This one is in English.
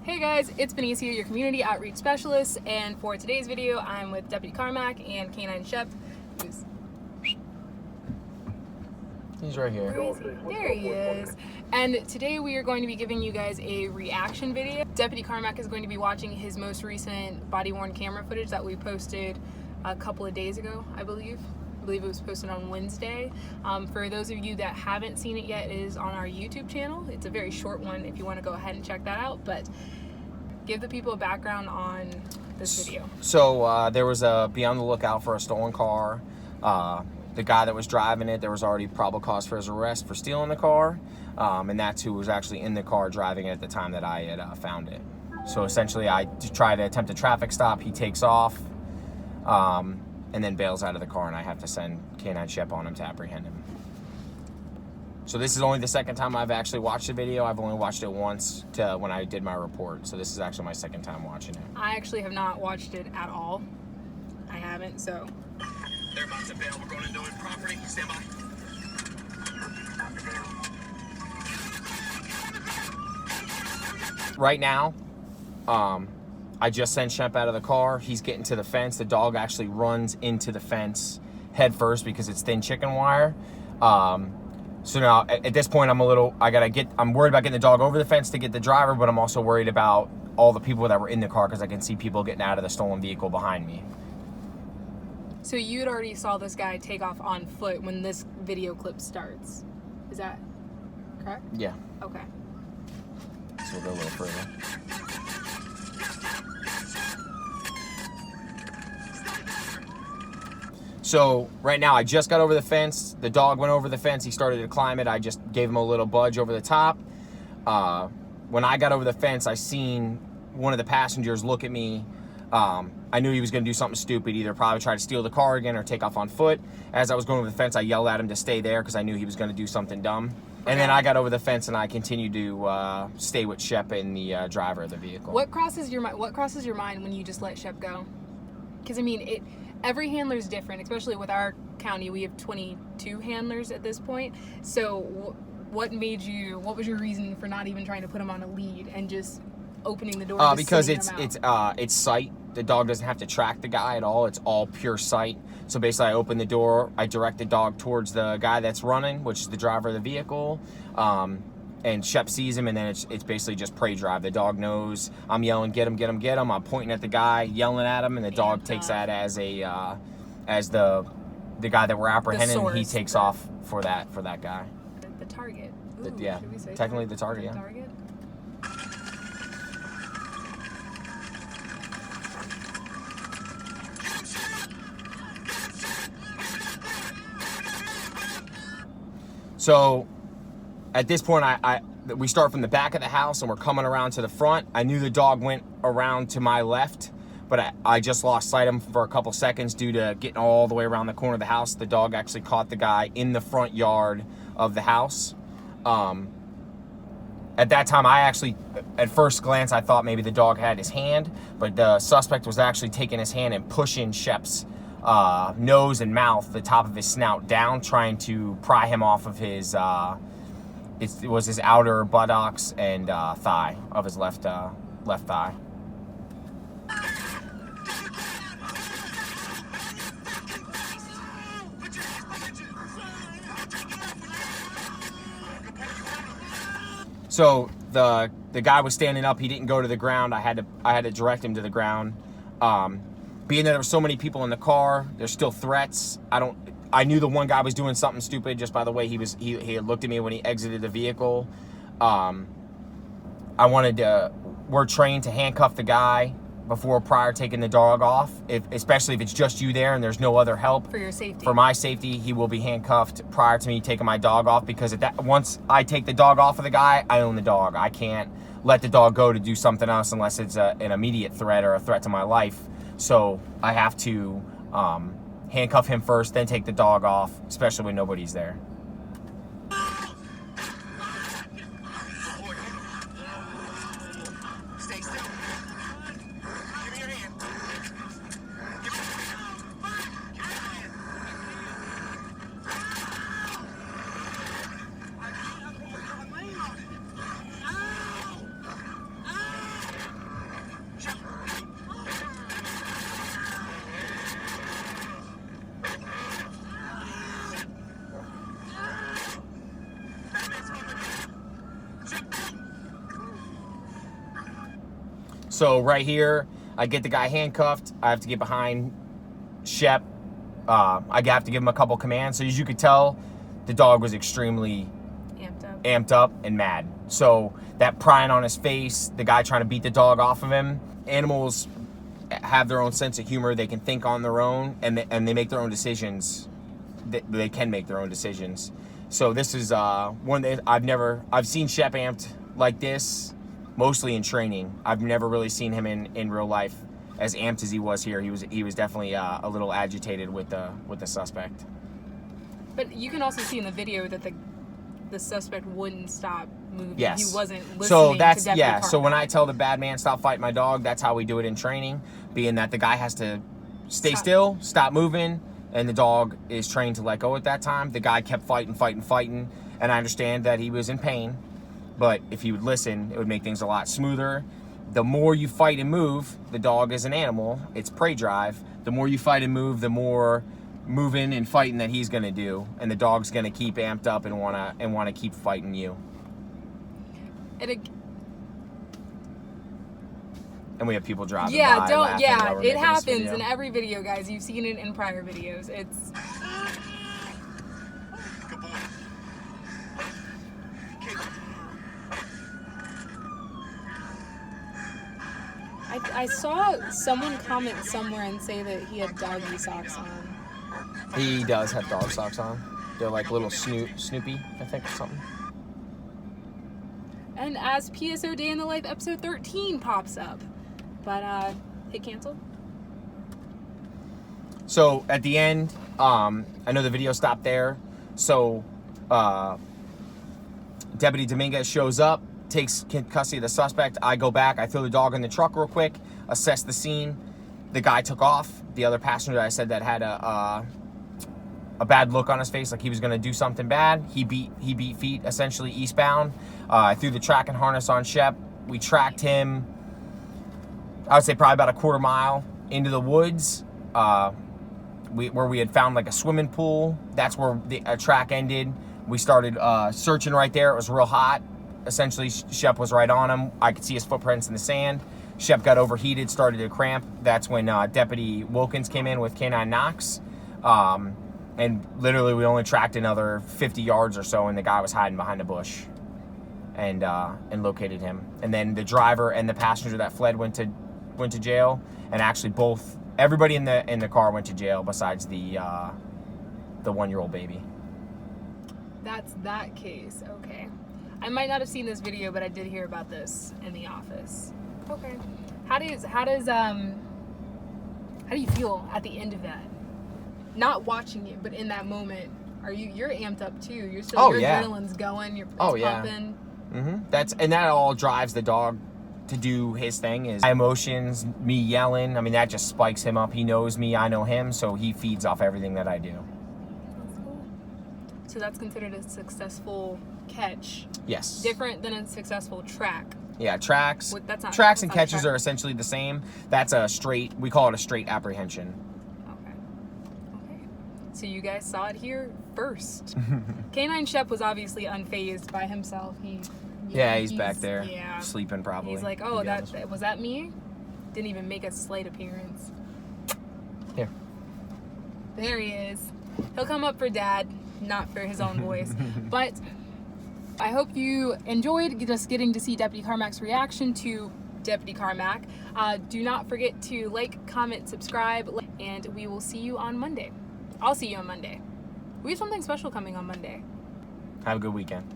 Hey guys, it's Benicia, your community outreach specialist, and for today's video, I'm with Deputy Carmack and Canine Shep. He's right here. Where is he? There he is. And today we are going to be giving you guys a reaction video. Deputy Carmack is going to be watching his most recent body-worn camera footage that we posted a couple of days ago, I believe. I believe it was posted on Wednesday. For those of you that haven't seen it yet, it is on our YouTube channel. It's a very short one if you want to go ahead and check that out, but give the people a background on this video. So there was a be on the lookout for a stolen car. The guy that was driving it, there was already probable cause for his arrest for stealing the car, and that's who was actually in the car driving it at the time that I had found it. So essentially I try to attempt a traffic stop, he takes off, and then bails out of the car, and I have to send Canine Shep on him to apprehend him. So this is only the second time I've actually watched the video. I've only watched it once when I did my report. So this is actually my second time watching it. I actually have not watched it at all. I haven't, so. They're about to bail. We're going into it property. Stand by. Right now, I just sent Shep out of the car. He's getting to the fence. The dog actually runs into the fence head first because it's thin chicken wire. So now at this point I'm worried about getting the dog over the fence to get the driver, but I'm also worried about all the people that were in the car because I can see people getting out of the stolen vehicle behind me. So you had already saw this guy take off on foot when this video clip starts. Is that correct? Yeah. Okay. So we'll go a little further. So right now I just got over the fence. The dog went over the fence. He started to climb it. I just gave him a little budge over the top. When I got over the fence, I seen one of the passengers look at me. I knew he was going to do something stupid, either probably try to steal the car again or take off on foot. As I was going over the fence, I yelled at him to stay there because I knew he was going to do something dumb. And then I got over the fence and I continued to stay with Shep and the driver of the vehicle. What crosses your mind when you just let Shep go? Because I mean, every handler is different, especially with our county. We have 22 handlers at this point. So what was your reason for not even trying to put him on a lead and just opening the door? Because it's sight. The dog doesn't have to track the guy at all. It's all pure sight. So basically I open the door, I direct the dog towards the guy that's running, which is the driver of the vehicle. And Shep sees him, and then it's basically just prey drive. The dog knows I'm yelling, get him, get him, get him. I'm pointing at the guy, yelling at him, and the dog takes that as the guy that we're apprehending. He takes off for that guy. The target. Ooh, yeah, should we say technically the target. Yeah. Target? So at this point, we start from the back of the house and we're coming around to the front. I knew the dog went around to my left, but I just lost sight of him for a couple seconds due to getting all the way around the corner of the house. The dog actually caught the guy in the front yard of the house. At that time, at first glance, I thought maybe the dog had his hand, but the suspect was actually taking his hand and pushing Shep's nose and mouth, the top of his snout down, trying to pry him off of his, it was his outer buttocks and thigh of his left thigh. So the guy was standing up. He didn't go to the ground. I had to direct him to the ground. Being that there were so many people in the car, there's still threats. I knew the one guy was doing something stupid just by the way he had looked at me when he exited the vehicle. We're trained to handcuff the guy prior taking the dog off, especially if it's just you there and there's no other help. For your safety. For my safety, he will be handcuffed prior to me taking my dog off, because once I take the dog off of the guy, I own the dog. I can't let the dog go to do something else unless it's an immediate threat or a threat to my life. So I have to handcuff him first, then take the dog off, especially when nobody's there. Stay still. Give me your hand. So right here, I get the guy handcuffed. I have to get behind Shep. I have to give him a couple commands. So as you could tell, the dog was extremely amped up and mad. So that prying on his face, the guy trying to beat the dog off of him. Animals have their own sense of humor. They can think on their own, and they make their own decisions. They can make their own decisions. So this is one that I've seen Shep amped like this, mostly in training. I've never really seen him in real life as amped as he was here. He was definitely a little agitated with the suspect. But you can also see in the video that the suspect wouldn't stop moving. Yes. He wasn't listening So that's to Deputy Carmack. So when I tell the bad man stop fighting my dog, that's how we do it in training, being that the guy has to stay still, stop moving, and the dog is trained to let go at that time. The guy kept fighting, and I understand that he was in pain, but if he would listen, it would make things a lot smoother. The more you fight and move, the dog is an animal, it's prey drive. The more you fight and move, the more moving and fighting that he's gonna do, and the dog's gonna keep amped up and wanna keep fighting you. And we have people driving by laughing while we're it making this happens video. in every video, guys. You've seen it in prior videos. It's Good boy. I saw someone comment somewhere and say that he had doggy socks on. He does have dog socks on. They're like little Snoopy, I think, or something. And as PSO Day in the Life episode 13 pops up. But hit cancel. So at the end, I know the video stopped there. So Deputy Dominguez shows up, takes custody of the suspect. I go back, I throw the dog in the truck real quick, assess the scene. The guy took off. The other passenger that I said that had a bad look on his face, like he was gonna do something bad. He beat feet, essentially eastbound. I threw the tracking harness on Shep. We tracked him, I would say probably about a quarter mile into the woods, where we had found like a swimming pool. That's where the track ended. We started searching right there. It was real hot. Essentially, Shep was right on him. I could see his footprints in the sand. Shep got overheated, started to cramp. That's when Deputy Wilkins came in with K9 Knox. And literally, we only tracked another 50 yards or so, and the guy was hiding behind a bush, and located him. And then the driver and the passenger that fled went to jail, and actually everybody in the car went to jail besides the 1-year-old baby. That's that case. Okay. I might not have seen this video, but I did hear about this in the office. Okay. How do you feel at the end of that? Not watching it, but in that moment, you're amped up too. Your adrenaline's going. It's pumping. Mm-hmm. That all drives the dog to do his thing. Is my emotions, me yelling. I mean, that just spikes him up. He knows me, I know him, so he feeds off everything that I do. That's cool. So that's considered a successful catch. Yes. Different than a successful track. Yeah, tracks. Tracks and catches are essentially the same. That's we call it a straight apprehension. Okay. So you guys saw it here first. K9 Shep was obviously unfazed by himself. He's back there, sleeping probably. He's like, oh, was that me? Didn't even make a slight appearance. Here. There he is. He'll come up for Dad, not for his own voice. But I hope you enjoyed just getting to see Deputy Carmack's reaction to Deputy Carmack. Do not forget to like, comment, subscribe, and we will see you on Monday. I'll see you on Monday. We have something special coming on Monday. Have a good weekend.